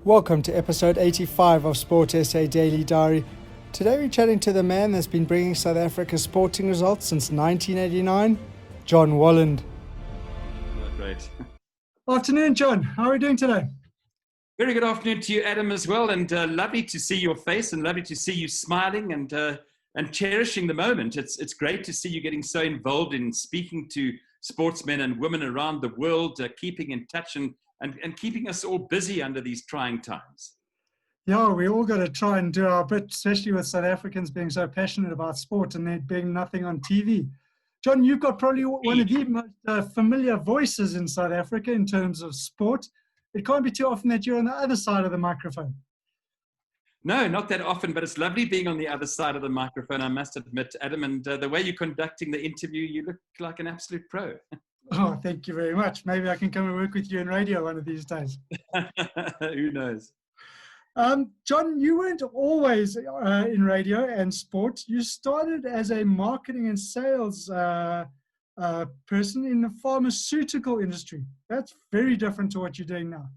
Welcome to episode 85 of Sport SA Daily Diary. Today we're chatting to the man that's been bringing South Africa sporting results since 1989, John Walland. Great. Afternoon, John. How are we doing today? Very good afternoon to you, Adam, as well. And lovely to see your face and lovely to see you smiling and cherishing the moment. It's great to see you getting so involved in speaking to sportsmen and women around the world, keeping in touch and keeping us all busy under these trying times. Yeah, we all got to try and do our bit, especially with South Africans being so passionate about sport and there being nothing on TV. John, you've got probably one of the most familiar voices in South Africa in terms of sport. It can't be too often that you're on the other side of the microphone. No, not that often, but it's lovely being on the other side of the microphone, I must admit, Adam. And the way you're conducting the interview, you look like an absolute pro. Oh, thank you very much. Maybe I can come and work with you in radio one of these days. Who knows? John, you weren't always in radio and sport. You started as a marketing and sales person in the pharmaceutical industry. That's very different to what you're doing now.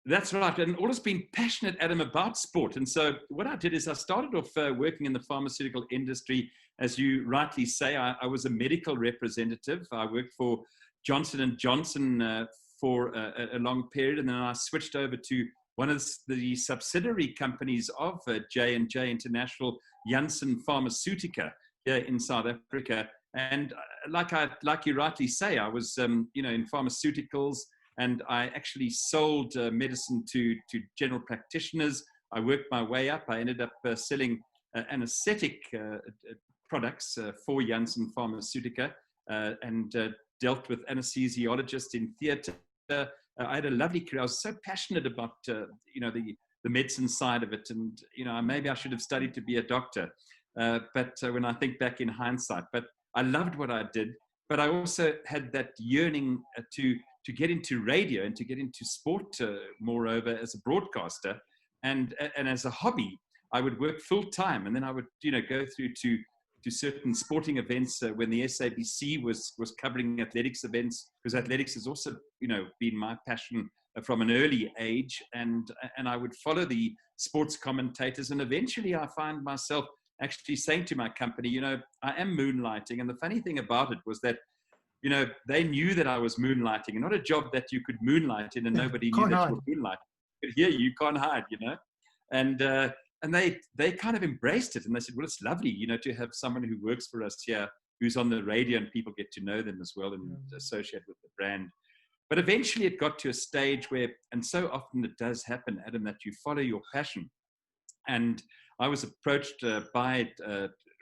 That's right. And always been passionate, Adam, about sport. And so what I did is I started off working in the pharmaceutical industry. As you rightly say, I was a medical representative. I worked for Johnson & Johnson for a long period. And then I switched over to one of the subsidiary companies of J&J International, Janssen Pharmaceutica, here in South Africa. And like you rightly say, I was in pharmaceuticals, and I actually sold medicine to general practitioners. I worked my way up. I ended up selling anesthetic products for Janssen Pharmaceutica and dealt with anesthesiologists in theatre. I had a lovely career. I was so passionate about the medicine side of it, and maybe I should have studied to be a doctor. But when I think back in hindsight, but I loved what I did. But I also had that yearning to get into radio and to get into sport, moreover, as a broadcaster, and as a hobby. I would work full time, and then I would go through to certain sporting events when the SABC was covering athletics events, because athletics has also been my passion from an early age, and I would follow the sports commentators, and eventually I find myself actually saying to my company, I am moonlighting. And the funny thing about it was that they knew that I was moonlighting, and not a job that you could moonlight in and nobody knew that you were moonlighting. But here you can't hide, And they kind of embraced it, and they said, well, it's lovely, to have someone who works for us here, who's on the radio, and people get to know them as well and associate with the brand. But eventually it got to a stage where, and so often it does happen, Adam, that you follow your passion. And I was approached by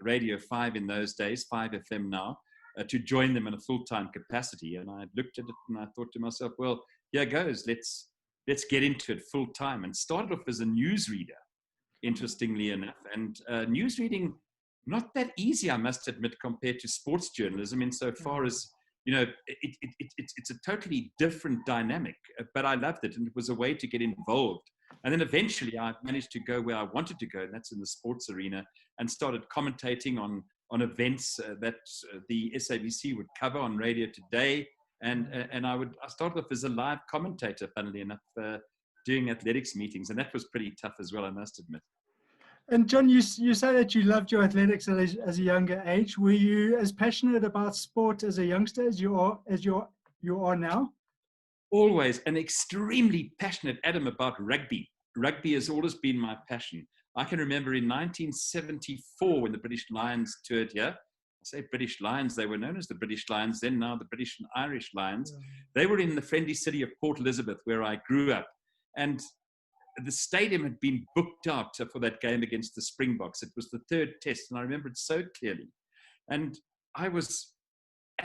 Radio 5 in those days, 5FM now, to join them in a full-time capacity. And I looked at it and I thought to myself, well, here goes. Let's get into it full-time. And started off as a newsreader, interestingly enough. And newsreading, not that easy, I must admit, compared to sports journalism, insofar as, it's a totally different dynamic. But I loved it, and it was a way to get involved. And then eventually I managed to go where I wanted to go, and that's in the sports arena, and started commentating on events that the SABC would cover on Radio Today. And I started off as a live commentator, funnily enough, doing athletics meetings. And that was pretty tough as well, I must admit. And John, you say that you loved your athletics as a younger age. Were you as passionate about sport as a youngster as you are now? Always, and extremely passionate, Adam, about rugby. Rugby has always been my passion. I can remember in 1974 when the British Lions toured here. I say British Lions, they were known as the British Lions then, now the British and Irish Lions. Yeah. They were in the friendly city of Port Elizabeth, where I grew up. And the stadium had been booked out for that game against the Springboks. It was the third test, and I remember it so clearly. And I was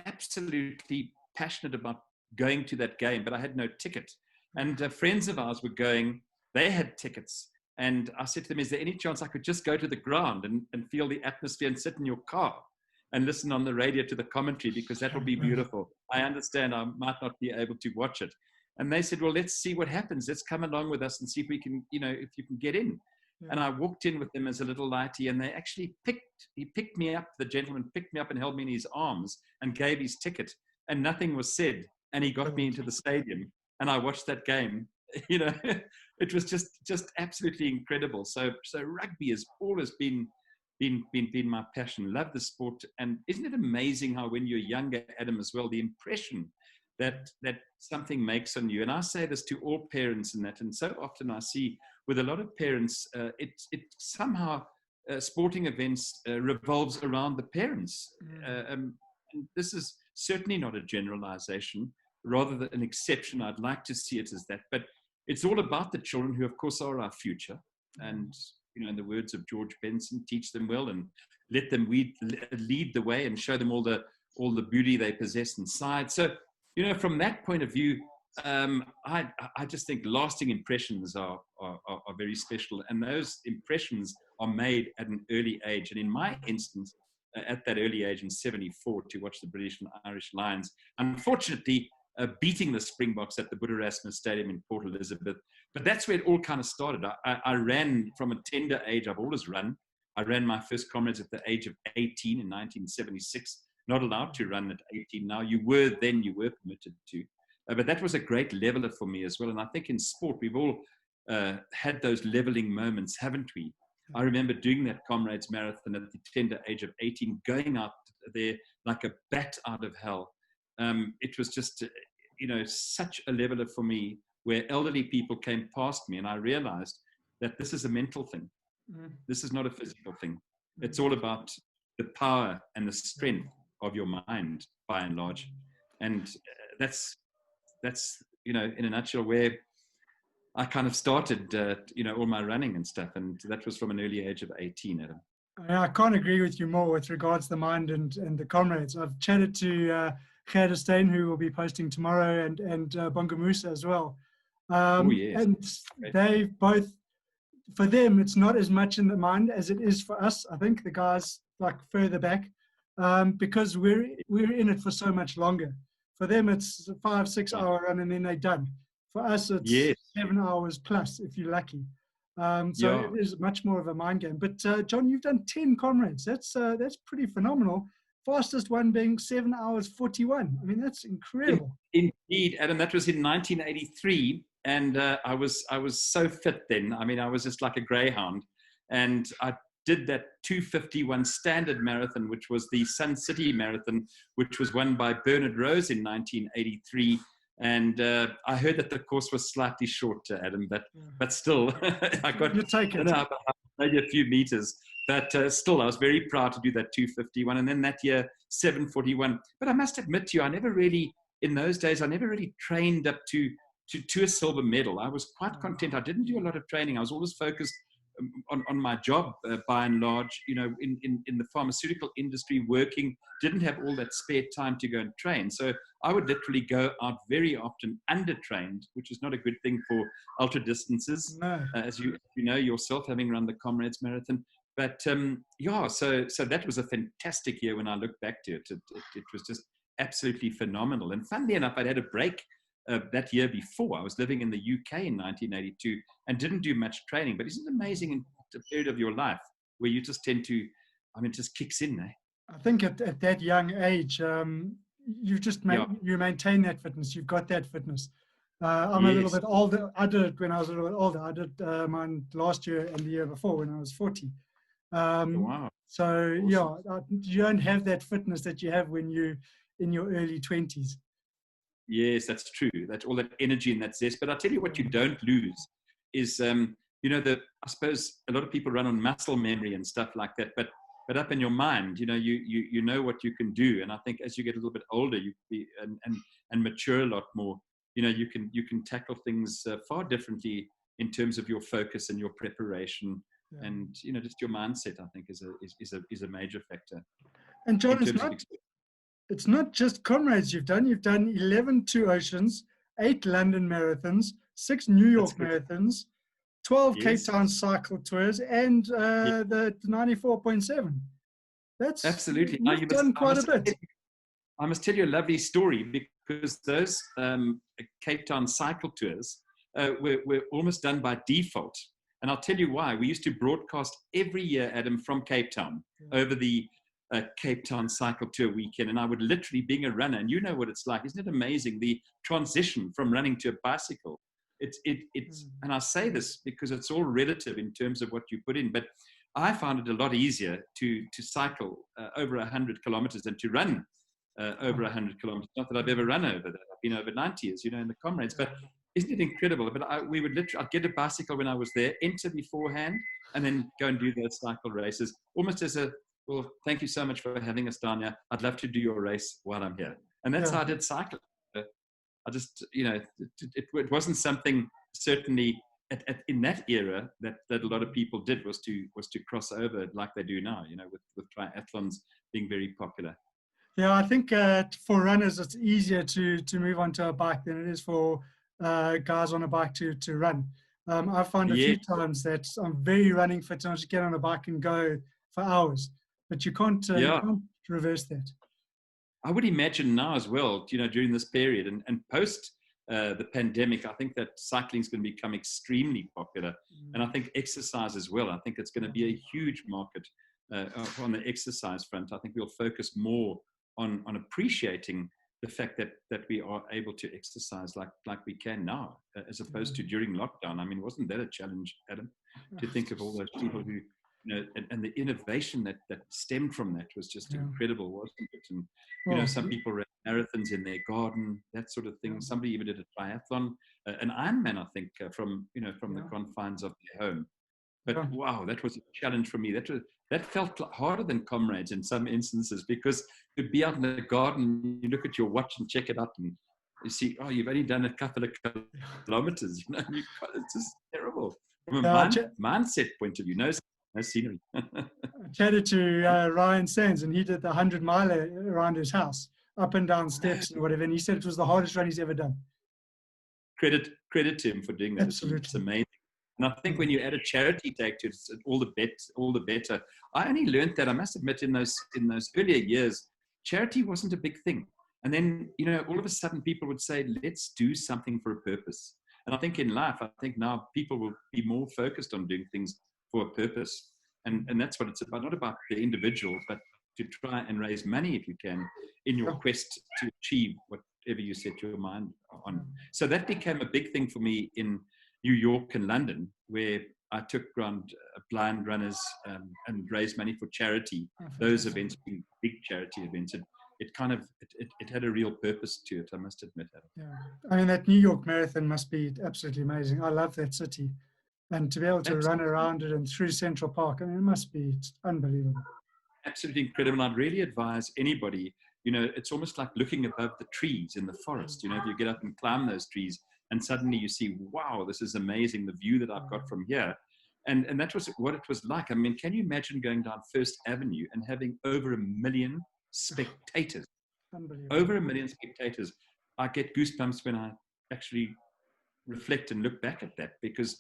absolutely passionate about going to that game, but I had no ticket. And friends of ours were going, they had tickets. And I said to them, is there any chance I could just go to the ground and feel the atmosphere and sit in your car and listen on the radio to the commentary, because that will be beautiful. I understand I might not be able to watch it. And they said, well, let's see what happens. Let's come along with us and see if we can, if you can get in. Yeah. And I walked in with them as a little lighty, and they actually picked me up, the gentleman picked me up and held me in his arms and gave his ticket, and nothing was said. And he got me into the stadium, and I watched that game. you know, it was just absolutely incredible. So rugby has always been my passion. Love the sport. And isn't it amazing how when you're younger, Adam, as well, the impression that something makes on you. And I say this to all parents and that, and so often I see with a lot of parents, it somehow sporting events revolves around the parents. And this is certainly not a generalization, rather than an exception. I'd like to see it as that, but it's all about the children, who of course are our future. And you know, in the words of George Benson, teach them well and let them lead the way, and show them all the beauty they possess inside. So, you know, from that point of view, I just think lasting impressions are very special, and those impressions are made at an early age. And in my instance, at that early age in '74, to watch the British and Irish Lions, unfortunately beating the Springboks at the Boet Erasmus Stadium in Port Elizabeth. But that's where it all kind of started. I ran from a tender age. I've always run. I ran my first comrades at the age of 18 in 1976. Not allowed to run at 18 now. You were permitted to. But that was a great leveler for me as well. And I think in sport, we've all had those leveling moments, haven't we? I remember doing that comrades marathon at the tender age of 18, going out there like a bat out of hell. It was just, you know, such a leveler for me, where elderly people came past me, and I realized that this is a mental thing. This is not a physical thing. It's all about the power and the strength of your mind, by and large. And that's, you know, in a nutshell, where I kind of started, you know, all my running and stuff. And that was from an early age of 18, Adam. I can't agree with you more with regards to the mind and the comrades. I've chatted to Gerda Steyn, who will be posting tomorrow, and Bonga Musa as well. Yes. And they both, for them, it's not as much in the mind as it is for us. I think the guys like further back, because we're in it for so much longer. For them, it's a 5-6 hour run and then they're done. For us, it's 7 hours plus if you're lucky. So it is much more of a mind game. But John, you've done 10 comrades. That's pretty phenomenal. Fastest one being 7 hours 41. I mean, that's incredible. Indeed, Adam. That was in 1983, and I was so fit then. I mean, I was just like a greyhound, and I did that 2:51 standard marathon, which was the Sun City Marathon, which was won by Bernard Rose in 1983. And I heard that the course was slightly short, Adam, but still, I got maybe a few meters. But still, I was very proud to do that 2:51. And then that year, 7:41. But I must admit to you, I never really, in those days, I never really trained up to a silver medal. I was quite content. I didn't do a lot of training. I was always focused on my job, by and large, you know, in the pharmaceutical industry, working, didn't have all that spare time to go and train. So I would literally go out very often undertrained, which is not a good thing for ultra distances, as you know yourself, having run the Comrades Marathon. But so that was a fantastic year when I look back to it. It was just absolutely phenomenal. And funnily enough, I'd had a break that year before. I was living in the UK in 1982 and didn't do much training. But isn't it amazing in the period of your life where you just tend to, I mean, it just kicks in, eh? I think at that young age, you just you maintain that fitness. You've got that fitness. I'm a little bit older. I did it when I was a little bit older. I did mine last year and the year before when I was 40. Wow. So awesome. You don't have that fitness that you have when you're in your early 20s. Yes, that's true. That's all that energy and that zest. But I'll tell you what you don't lose is, you know, I suppose a lot of people run on muscle memory and stuff like that. But up in your mind, you know, you know what you can do. And I think as you get a little bit older, and mature a lot more, you know, you can tackle things far differently in terms of your focus and your preparation. Yeah. And, you know, just your mindset, I think, is a major factor. And John, it's not just comrades you've done. You've done 11 Two Oceans, 8 London marathons, 6 New York marathons, 12 Cape Town cycle tours, and the 94.7. That's absolutely. You've done quite a bit. I must tell you a lovely story, because those Cape Town cycle tours were almost done by default. And I'll tell you why. We used to broadcast every year, Adam, from Cape Town over the Cape Town cycle tour weekend. And I would literally, being a runner, and you know what it's like, isn't it amazing, the transition from running to a bicycle? And I say this because it's all relative in terms of what you put in, but I found it a lot easier to cycle over 100 kilometers than to run over 100 kilometers. Not that I've ever run over that. I've been over 90 years, in the comrades. But isn't it incredible? But I'd get a bicycle when I was there, enter beforehand, and then go and do those cycle races, almost as well, thank you so much for having us down here. I'd love to do your race while I'm here. And that's how I did cycling. I just, it wasn't something certainly in that era that a lot of people did was to cross over like they do now, with triathlons being very popular. Yeah, I think for runners, it's easier to move onto a bike than it is for guys on a bike to run. I found a few times that I'm very running fit and I just get on a bike and go for hours, but you can't reverse that. I would imagine now as well, during this period and post the pandemic, I think that cycling is going to become extremely popular. And I think exercise as well. I think it's going to be a huge market on the exercise front. I think we'll focus more on appreciating the fact that we are able to exercise like we can now, as opposed to during lockdown. I mean, wasn't that a challenge, Adam, to think of all those people who, and the innovation that stemmed from that was just incredible, wasn't it? And, some people ran marathons in their garden, that sort of thing. Somebody even did a triathlon, an Ironman, I think, from the confines of their home. But wow, that was a challenge for me. That felt harder than comrades in some instances, because to be out in the garden, you look at your watch and check it out, and you see, you've only done a couple of kilometers. It's just terrible from a mindset point of view. No scenery. I chatted to Ryan Sands, and he did the 100-mile around his house, up and down steps and whatever. And he said it was the hardest run he's ever done. Credit to him for doing that. Absolutely. It's amazing. And I think when you add a charity tag to it, it's all the better. I only learned that, I must admit, in those earlier years, charity wasn't a big thing. And then, all of a sudden people would say, let's do something for a purpose. And I think in life, now people will be more focused on doing things for a purpose. And that's what it's about, not about the individual, but to try and raise money, if you can, in your quest to achieve whatever you set your mind on. So that became a big thing for me in New York and London, where I took around blind runners and raised money for charity. Those events being big charity events. It had a real purpose to it, I must admit. Yeah, I mean, that New York Marathon must be absolutely amazing. I love that city. And to be able to run around it and through Central Park, I mean, it must be unbelievable. Absolutely incredible. And I'd really advise anybody, it's almost like looking above the trees in the forest. If you get up and climb those trees, and suddenly you see, wow, this is amazing, the view that I've got from here. And that was what it was like. I mean, can you imagine going down First Avenue and having over 1 million spectators? Over 1 million spectators. I get goosebumps when I actually reflect and look back at that, because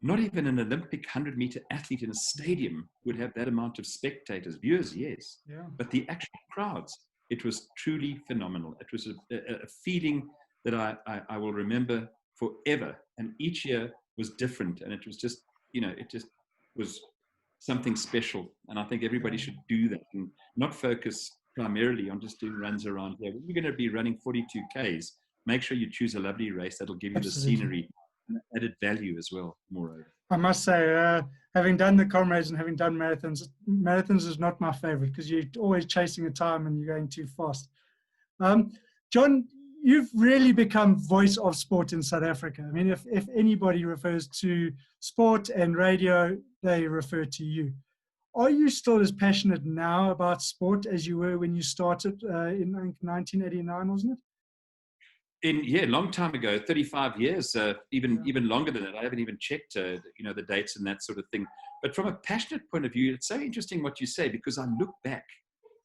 not even an Olympic 100-meter athlete in a stadium would have that amount of spectators. Viewers, yes. Yeah. But the actual crowds, it was truly phenomenal. It was a feeling that I will remember forever. And each year was different. And it was just, it just was something special. And I think everybody should do that and not focus primarily on just doing runs around here. When you're going to be running 42 Ks, make sure you choose a lovely race that'll give you the scenery and added value as well, moreover. I must say, having done the comrades and having done marathons is not my favorite, because you're always chasing a time and you're going too fast. John, you've really become voice of sport in South Africa. I mean, if anybody refers to sport and radio, they refer to you. Are you still as passionate now about sport as you were when you started in 1989, wasn't it? Long time ago, 35 years, even longer than that. I haven't even checked, the dates and that sort of thing. But from a passionate point of view, it's so interesting what you say, because I look back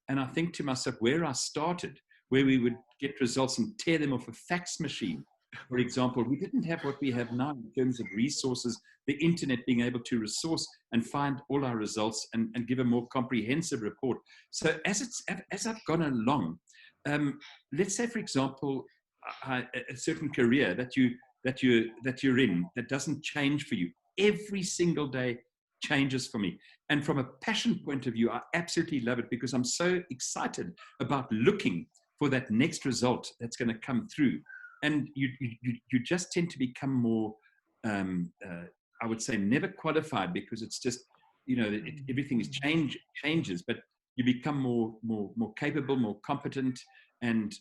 and I think to myself where I started, where we would get results and tear them off a fax machine. For example, we didn't have what we have now in terms of resources, the internet being able to resource and find all our results and give a more comprehensive report. So as I've gone along, let's say, for example, a certain career that you're in that doesn't change for you every single day changes for me. And from a passion point of view, I absolutely love it, because I'm so excited about looking for that next result that's going to come through. and you just tend to become more, I would say, never qualified, because it's just, everything is changes, but you become more capable, more competent, and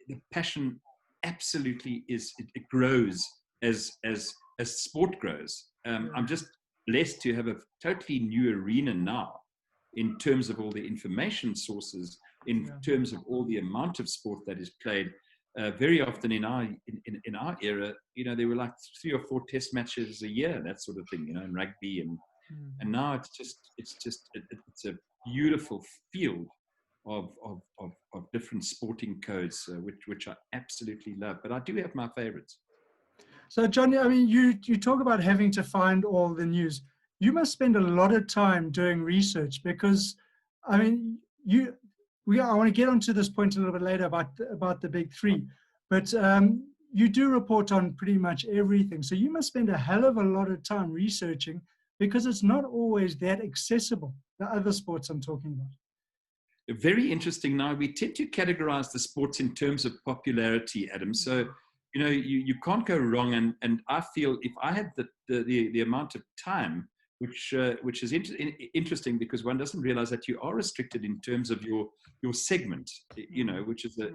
the passion absolutely it grows as sport grows. I'm just blessed to have a totally new arena now, in terms of all the information sources, in terms of all the amount of sport that is played. Very often in our era, there were like 3 or 4 test matches a year, that sort of thing, in rugby, and now it's a beautiful field of different sporting codes, which I absolutely love. But I do have my favorites. So, Johnny, I mean, you talk about having to find all the news. You must spend a lot of time doing research, because, I mean, I want to get onto this point a little bit later about the big three, but you do report on pretty much everything. So you must spend a hell of a lot of time researching, because it's not always that accessible, the other sports I'm talking about. Very interesting. Now, we tend to categorize the sports in terms of popularity, Adam. So, you can't go wrong. And I feel if I had the amount of time, which is interesting, because one doesn't realize that you are restricted in terms of your segment, which is a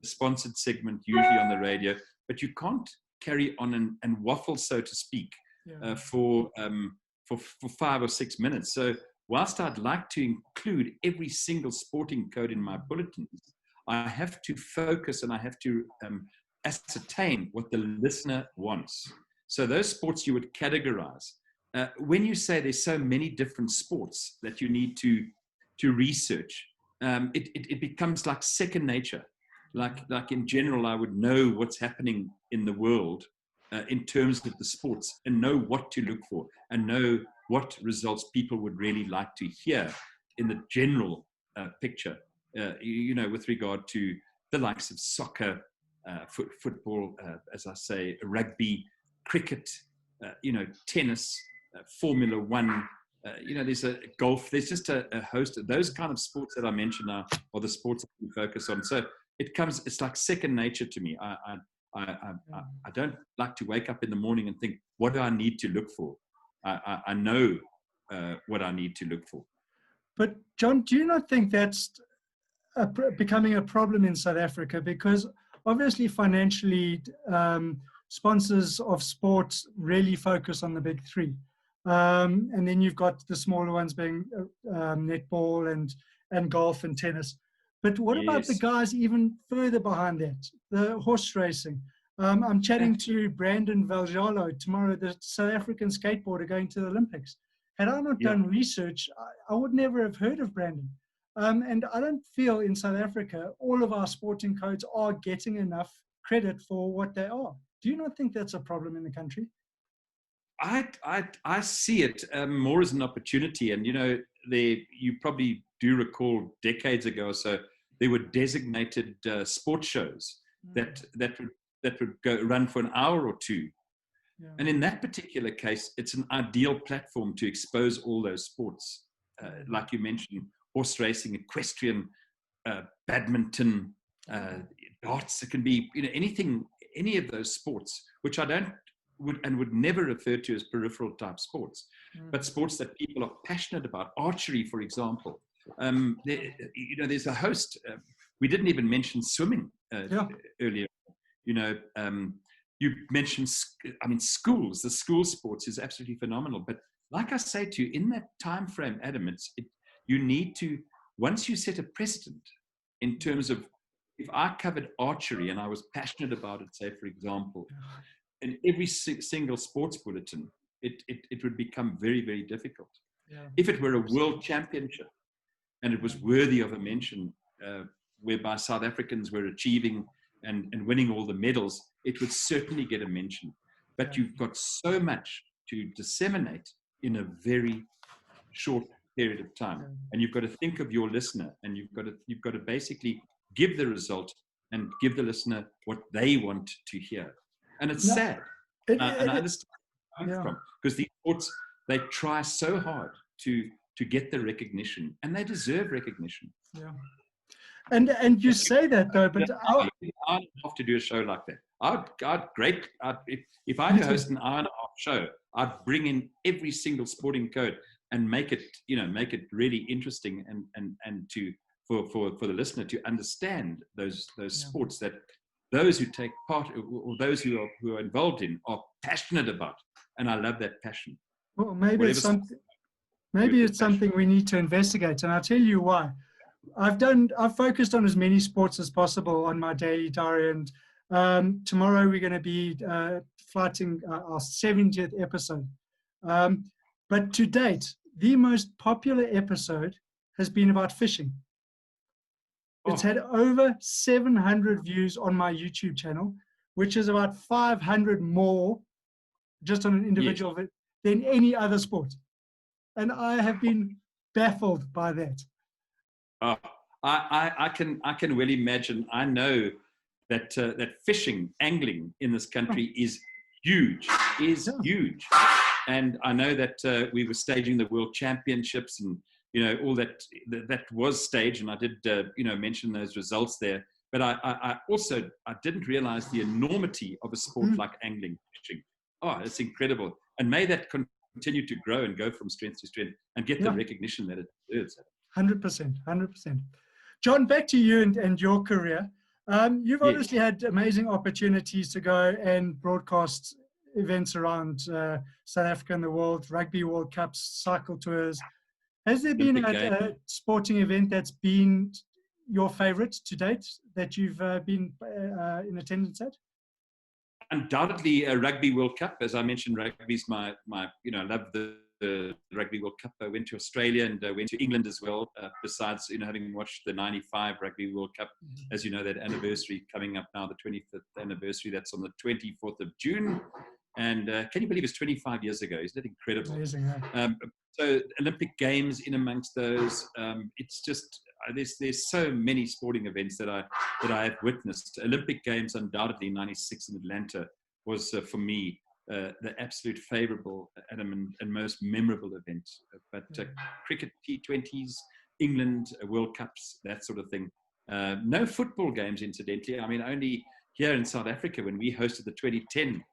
sponsored segment, usually on the radio, but you can't carry on and waffle, so to speak, for 5 or 6 minutes. So whilst I'd like to include every single sporting code in my bulletins, I have to focus, and I have to ascertain what the listener wants. So those sports you would categorize. When you say there's so many different sports that you need to research, it becomes like second nature. Like in general, I would know what's happening in the world in terms of the sports, and know what to look for, and know what results people would really like to hear in the general picture, with regard to the likes of soccer, football, as I say, rugby, cricket, tennis, Formula One, there's a golf, there's just a host of those kind of sports that I mentioned now are the sports that we focus on. So it's like second nature to me. I don't like to wake up in the morning and think, what do I need to look for? I know what I need to look for. But John, do you not think that's becoming a problem in South Africa? Because obviously financially, sponsors of sports really focus on the big three. And then you've got the smaller ones being netball and golf and tennis. But what about the guys even further behind that, the horse racing? I'm chatting to Brandon Valjalo tomorrow, the South African skateboarder going to the Olympics. Had I not done research, I would never have heard of Brandon. And I don't feel in South Africa, all of our sporting codes are getting enough credit for what they are. Do you not think that's a problem in the country? I see it more as an opportunity. And, you probably do recall decades ago or so, there were designated sports shows that would go run for an hour or two. Yeah. And in that particular case, it's an ideal platform to expose all those sports. Like you mentioned, horse racing, equestrian, badminton, darts. It can be anything, any of those sports, which I would never refer to as peripheral type sports, but sports that people are passionate about. Archery, for example. There's a host. We didn't even mention swimming earlier. You mentioned, schools. The school sports is absolutely phenomenal. But like I say to you, in that time frame, Adam, you need to, once you set a precedent in terms of, if I covered archery and I was passionate about it, say, for example, in every single sports bulletin, it would become very, very difficult. Yeah. If it were a world championship and it was worthy of a mention, whereby South Africans were achieving and winning all the medals, it would certainly get a mention. But you've got so much to disseminate in a very short period of time. And you've got to think of your listener, and you've got to basically give the result and give the listener what they want to hear. And it's sad. And I understand where I'm from, because these sports, they try so hard to get the recognition, and they deserve recognition. Yeah. And you say that though, but I don't have to do a show like that. If I had to host an hour and a half show, I'd bring in every single sporting code and make it really interesting and for the listener to understand those sports that those who take part or those who are involved in are passionate about. And I love that passion. Well, maybe it's something we need to investigate, and I'll tell you why. I've focused on as many sports as possible on my daily diary, and tomorrow we're going to be flighting our 70th episode. But to date, the most popular episode has been about fishing. It's had over 700 views on my YouTube channel, which is about 500 more just on an individual than any other sport. And I have been baffled by that. Oh, I can well imagine. I know that that fishing, angling in this country is huge, huge. And I know that we were staging the World Championships and all that was staged, and I did mention those results there. But I also didn't realize the enormity of a sport like angling fishing. Oh, it's incredible, and may that continue to grow and go from strength to strength and get the recognition that it deserves. 100%. John, back to you and your career. You've obviously had amazing opportunities to go and broadcast events around South Africa and the world, Rugby World Cups, cycle tours. Has there been a sporting event that's been your favorite to date that you've been in attendance at? Undoubtedly, Rugby World Cup. As I mentioned, rugby's I love the Rugby World Cup. I went to Australia and went to England as well, besides, having watched the 95 Rugby World Cup. As you know, that anniversary coming up now, the 25th anniversary, that's on the 24th of June. And can you believe it's 25 years ago? Isn't that incredible? Amazing, yeah. So Olympic Games in amongst those. It's just, there's so many sporting events that I have witnessed. Olympic Games, undoubtedly, 96 in Atlanta was, for me, the absolute favourable and most memorable event. But cricket, T20s, England, World Cups, that sort of thing. No football games, incidentally. I mean, only here in South Africa when we hosted the 2010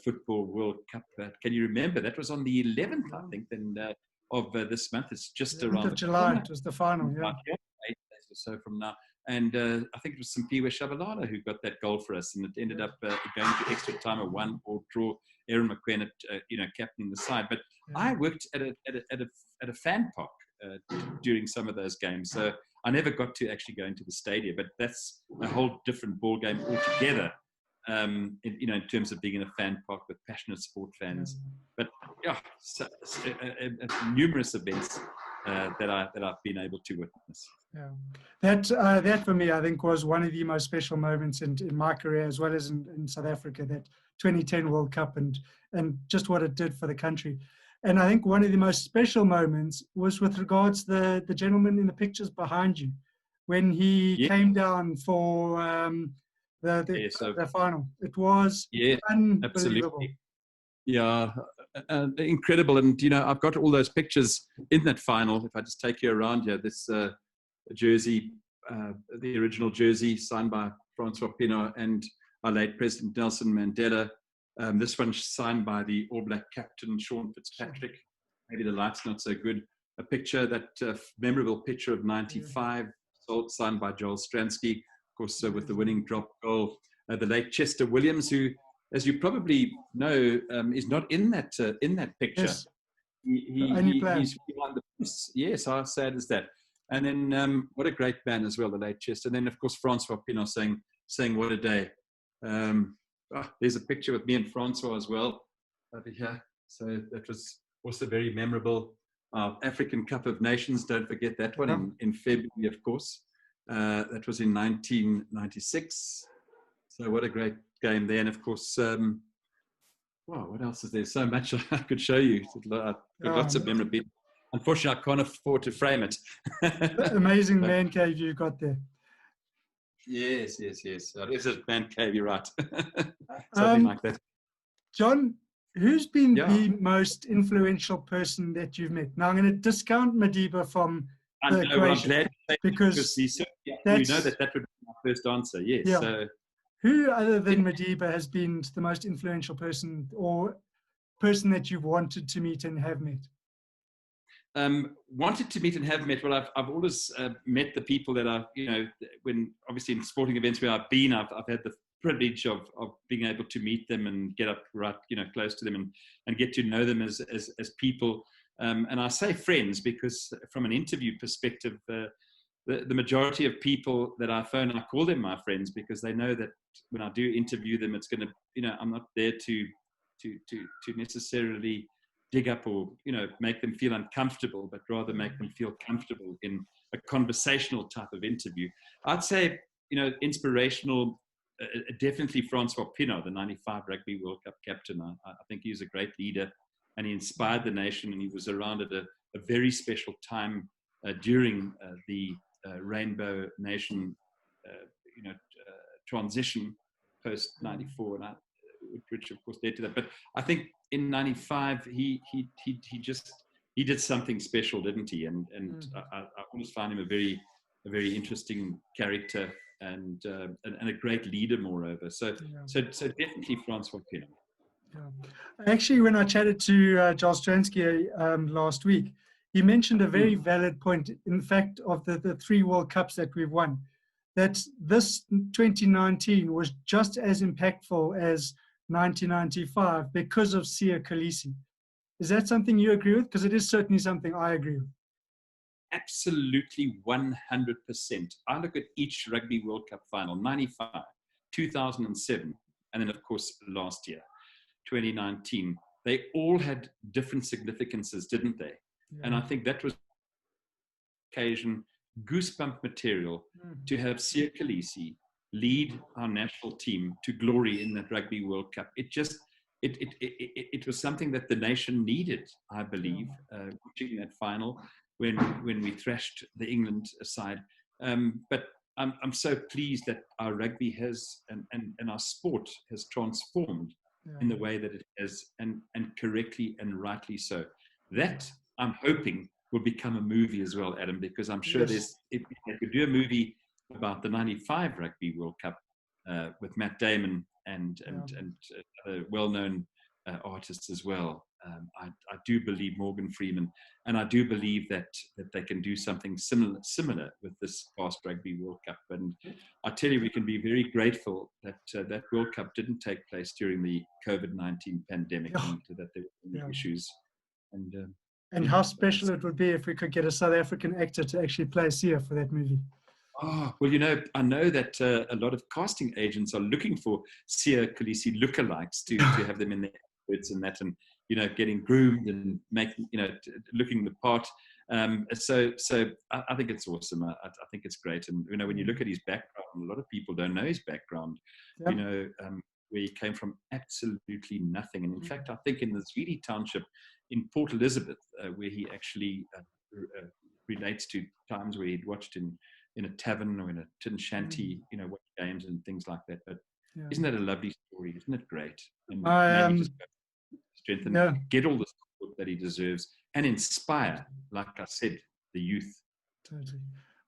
Football World Cup. Can you remember? That was on the 11th, I think, of this month. It's just around of July. It was the final, 8 days or so from now. And I think it was Simpiwe Shabalala who got that goal for us, and it ended up going to extra time, a 1-1 draw. Aaron McQueen, captaining the side. But I worked at a fan park during some of those games, so I never got to actually go into the stadium. But that's a whole different ball game altogether. In terms of being in a fan park with passionate sport fans. But numerous events that I've been able to witness. Yeah, that for me, I think, was one of the most special moments in my career, as well as in South Africa, that 2010 World Cup and just what it did for the country. And I think one of the most special moments was with regards to the gentleman in the pictures behind you, when he came down for the final. It was unbelievable. Absolutely. Yeah, incredible. And, I've got all those pictures in that final. If I just take you around here, this jersey, the original jersey signed by Francois Pienaar and our late President Nelson Mandela. This one signed by the All Black captain, Sean Fitzpatrick. Maybe the light's not so good. A picture, that memorable picture of 95, signed by Joel Stransky. Of course, with the winning drop goal, the late Chester Williams, who, as you probably know, is not in that picture. Yes. He's behind the posts. Yes, how sad is that? And then what a great man as well, the late Chester. And then, of course, Francois Pienaar saying what a day. There's a picture with me and Francois as well over here. So that was also very memorable. African Cup of Nations, don't forget that one in February, of course. That was in 1996. So what a great game there. And of course, what else is there? So much I could show you. I've got lots of memorabilia. Unfortunately, I can't afford to frame it. Amazing man cave you've got there. Yes. It's a man cave, you're right. Something like that. John, who's been the most influential person that you've met? Now, I'm going to discount Madiba from the equation, I'm glad because you know that would be my first answer. Yes. Yeah. So, Who other than Madiba has been the most influential person or person that you've wanted to meet and have met? Wanted to meet and have met. Well, I've always met the people that are, when obviously in sporting events where I've been, I've had the privilege of being able to meet them and get up right, close to them and get to know them as people. And I say friends because from an interview perspective, the majority of people that I phone, I call them my friends because they know that when I do interview them, it's going to, I'm not there to necessarily dig up or make them feel uncomfortable, but rather make them feel comfortable in a conversational type of interview. I'd say inspirational, definitely Francois Pienaar, the '95 Rugby World Cup captain. I think he was a great leader and he inspired the nation, and he was around at a very special time during the Rainbow Nation transition post '94, and which of course led to that. But I think in '95 he did something special, didn't he? And I always found him a very interesting character and a great leader, moreover. So definitely Francois Pienaar. Yeah. Actually, when I chatted to Giles Stransky last week, he mentioned a very valid point. In fact, of the 3 World Cups that we've won, that this 2019 was just as impactful as 1995 because of Siya Kolisi. Is that something you agree with? Because it is certainly something I agree with. Absolutely 100%. I look at each Rugby World Cup final, 95, 2007, and then of course last year, 2019. They all had different significances, didn't they? Yeah. And I think that was occasion, goosebump material to have Siya Kolisi lead our national team to glory in that Rugby World Cup. It was something that the nation needed, I believe, watching that final when we thrashed the England side. But I'm so pleased that our rugby has and our sport has transformed in the way that it has, and correctly and rightly so. That I'm hoping will become a movie as well, Adam, because I'm sure if they could do a movie about the '95 Rugby World Cup with Matt Damon and well-known artists as well. I do believe Morgan Freeman, and I do believe that they can do something similar with this past Rugby World Cup. And I tell you, we can be very grateful that that World Cup didn't take place during the COVID-19 pandemic, and that there were issues. And how special it would be if we could get a South African actor to actually play Siya for that movie. Oh, well, I know that a lot of casting agents are looking for Siya Kolisi lookalikes to have them in their adverts and that, and getting groomed and making looking the part. So I think it's awesome. I think it's great. And when you look at his background, a lot of people don't know his background. Where he came from absolutely nothing. And in fact, I think in the Zwedi township in Port Elizabeth, where he actually relates to times where he'd watched in a tavern or in a tin shanty, watch games and things like that. But isn't that a lovely story? Isn't it great? And maybe just strengthen, get all the support that he deserves, and inspire, like I said, the youth. Totally.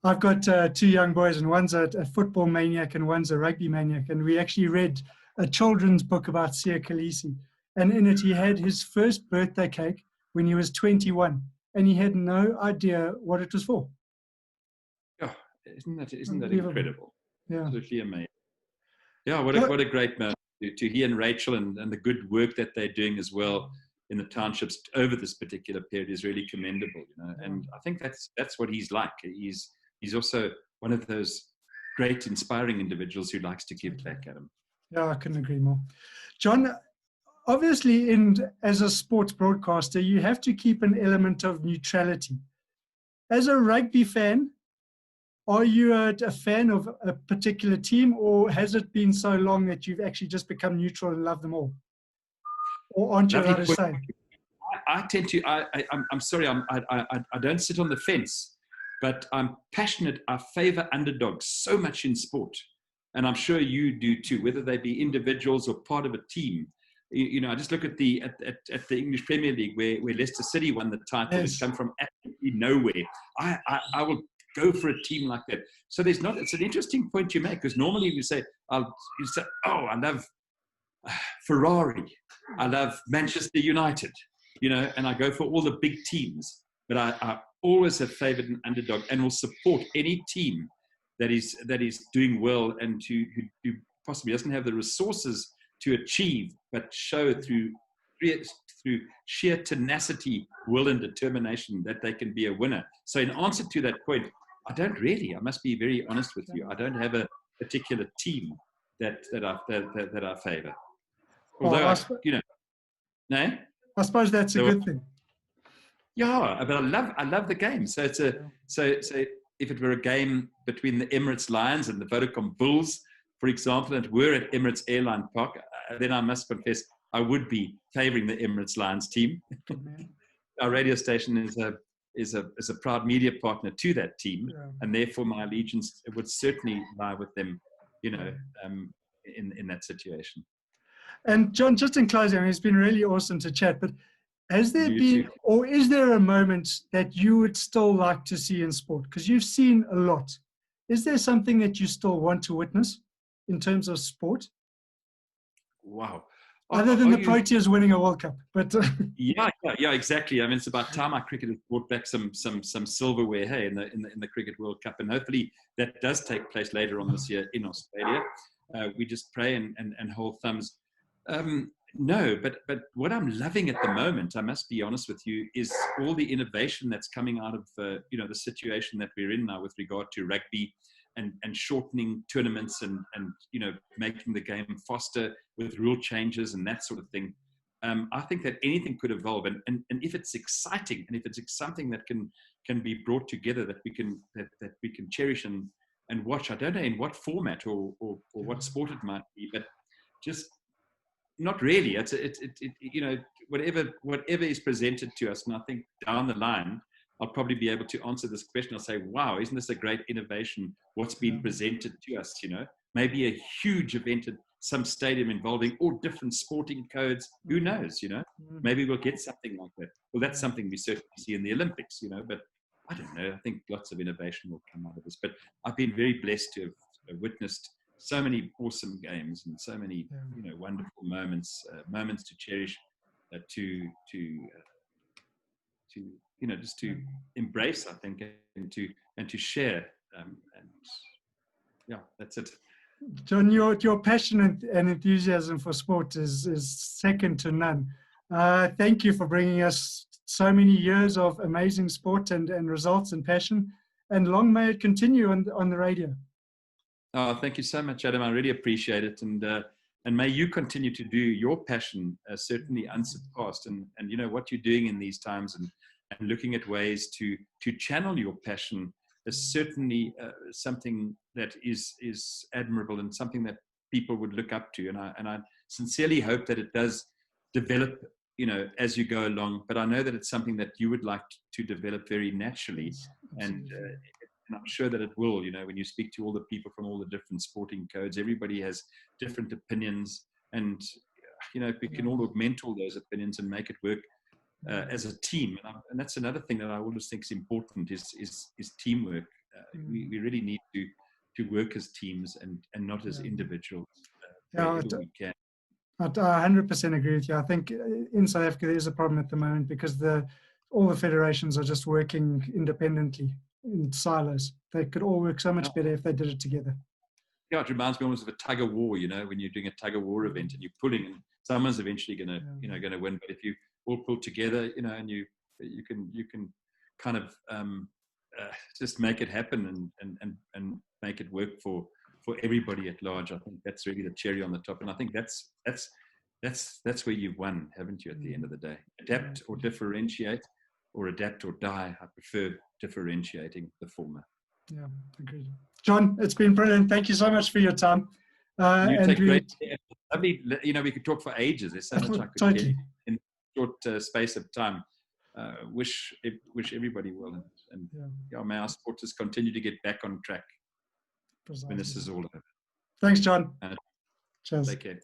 I've got 2 young boys, and one's a football maniac and one's a rugby maniac. And we actually read a children's book about Siya Kolisi. And in it, he had his first birthday cake when he was 21. And he had no idea what it was for. Oh, isn't that incredible? Yeah. Absolutely amazing. Yeah, what a great man. To he and Rachel and the good work that they're doing as well in the townships over this particular period is really commendable, And I think that's what he's like. He's also one of those great, inspiring individuals who likes to give back at him. Yeah, I couldn't agree more. John, obviously, as a sports broadcaster, you have to keep an element of neutrality. As a rugby fan, are you a fan of a particular team, or has it been so long that you've actually just become neutral and love them all? Or aren't you allowed to say? I tend to. I'm sorry. I don't sit on the fence, but I'm passionate. I favour underdogs so much in sport, and I'm sure you do too. Whether they be individuals or part of a team. I just look at the English Premier League where Leicester City won the title. It's come from absolutely nowhere. I will go for a team like that. So it's an interesting point you make, because normally you say, I love Ferrari, I love Manchester United, and I go for all the big teams. But I always have favored an underdog and will support any team that is doing well and who possibly doesn't have the resources to achieve, but show through sheer tenacity, will, and determination that they can be a winner. So in answer to that point, I must be very honest with you, I don't have a particular team that I favor. Although, no? I suppose that's a good thing. Yeah, but I love the game. So so if it were a game between the Emirates Lions and the Vodacom Bulls, for example, and we're at Emirates Airline Park, then I must confess I would be favouring the Emirates Lions team. Our radio station is a proud media partner to that team, and therefore my allegiance would certainly lie with them, in that situation. And John, just in closing, it's been really awesome to chat, but has there been, or is there a moment that you would still like to see in sport? Because you've seen a lot. Is there something that you still want to witness in terms of sport? Wow. Other than the Proteas winning a World Cup, but yeah, exactly. I mean, it's about time our cricket has brought back some silverware, hey, in the Cricket World Cup, and hopefully that does take place later on this year in Australia. We just pray and hold thumbs. No, but what I'm loving at the moment, I must be honest with you, is all the innovation that's coming out of the situation that we're in now with regard to rugby and shortening tournaments and making the game faster with rule changes and that sort of thing. I think that anything could evolve, and if it's exciting and if it's something that can be brought together that we can cherish and watch. I don't know in what format or what sport it might be, but just. Not really. It's whatever is presented to us, and I think down the line I'll probably be able to answer this question. I'll say, "Wow, isn't this a great innovation? What's been presented to us? Maybe a huge event at some stadium involving all different sporting codes. Who knows? Maybe we'll get something like that. Well, that's something we certainly see in the Olympics. But I don't know. I think lots of innovation will come out of this. But I've been very blessed to have witnessed so many awesome games and so many wonderful moments to cherish, to just to embrace, I think, and to share, and that's it. John, your passion and enthusiasm for sport is second to none. Thank you for bringing us so many years of amazing sport and results and passion, and long may it continue on the radio. Oh, thank you so much, Adam. I really appreciate it, and may you continue to do your passion certainly unsurpassed. And what you're doing in these times, and looking at ways to channel your passion is certainly something that is admirable and something that people would look up to. And I sincerely hope that it does develop, as you go along. But I know that it's something that you would like to develop very naturally, and I'm sure that it will. When you speak to all the people from all the different sporting codes, everybody has different opinions, and if we can all augment all those opinions and make it work as a team, and that's another thing that I always think is important is teamwork. We really need to work as teams and not as individuals. We can. I 100% agree with you. I think in South Africa there is a problem at the moment because all the federations are just working independently in silos. They could all work so much better if they did it together. Yeah, it reminds me almost of a tug of war. When you're doing a tug of war event and you're pulling, and someone's eventually going to win. But if you all pull together, and you can kind of just make it happen and make it work for everybody at large. I think that's really the cherry on the top, and I think that's where you've won, haven't you? At the end of the day, adapt or differentiate, or adapt or die. I prefer differentiating, the former. Yeah, agreed. John, it's been brilliant. Thank you so much for your time. You take great care. Lovely. We could talk for ages. There's so much I could tell you in a short space of time. Wish everybody well, and may our supporters continue to get back on track when this is all over. Thanks, John. Cheers. Take care.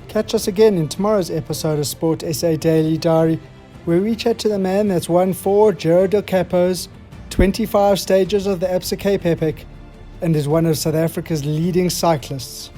Catch us again in tomorrow's episode of Sport SA Daily Diary, where we chat to the man that's won 4 Giro del Capos, 25 stages of the Absa Cape Epic and is one of South Africa's leading cyclists.